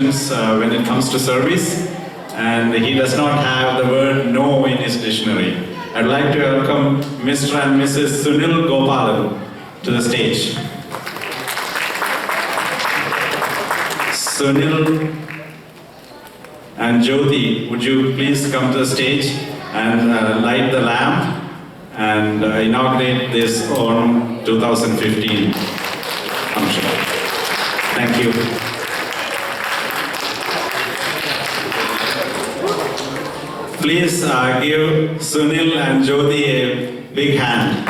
when it comes to service, and he does not have the word no in his dictionary. I'd like to welcome Mr. and Mrs. Sunil Gopalan to the stage. Sunil and Jyoti, would you please come to the stage and light the lamp and inaugurate this on 2015 function. Thank you. Please give Sunil and Jyoti a big hand.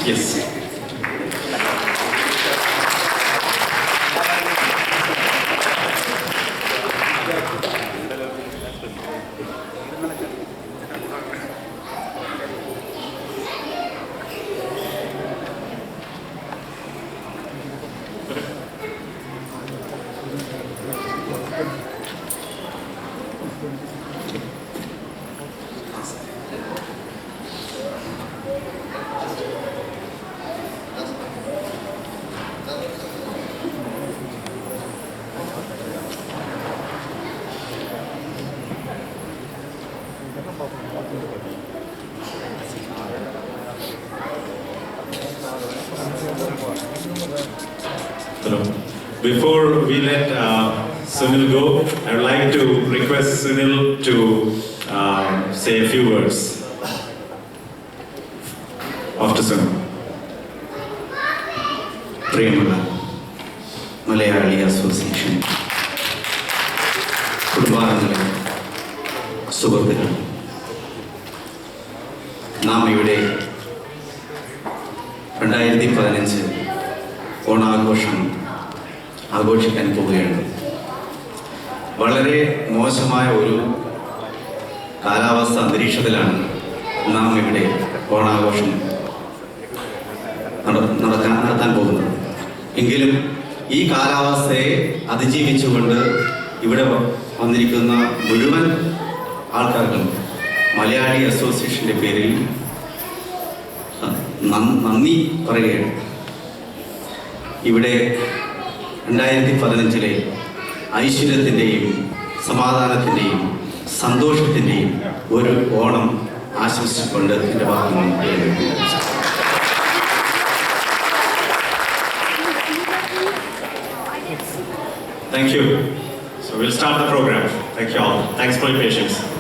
Yes. Before we let Sunil go, I would like to request Sunil to say a few words. After Sunil. പ്രിയമുള്ള Malayali association കുടുംബാംഗങ്ങളെ, സുഹൃത്തുക്കൾ, നാം ഇവിടെ 2015 ഓണാഘോഷം ആഘോഷിക്കാൻ പോവുകയാണ്. വളരെ മോശമായ ഒരു കാലാവസ്ഥ അന്തരീക്ഷത്തിലാണ് നാം ഇവിടെ ഓണാഘോഷം നടത്താൻ പോകുന്നത്. എങ്കിലും ഈ കാലാവസ്ഥയെ അതിജീവിച്ചുകൊണ്ട് ഇവിടെ വന്നിരിക്കുന്ന മുഴുവൻ ആൾക്കാർക്കും മലയാളി അസോസിയേഷൻ്റെ പേരിൽ നന്ദി പറയുകയാണ്. ഇവിടെ 2015 ഐശ്വര്യത്തിൻ്റെയും സമാധാനത്തിൻ്റെയും സന്തോഷത്തിൻ്റെയും ഒരു ഓണം ആശംസിച്ചുകൊണ്ട് എൻ്റെ വാക്കുകൾ. Thank you. So we'll start the program. Thank you all. Thanks for your patience.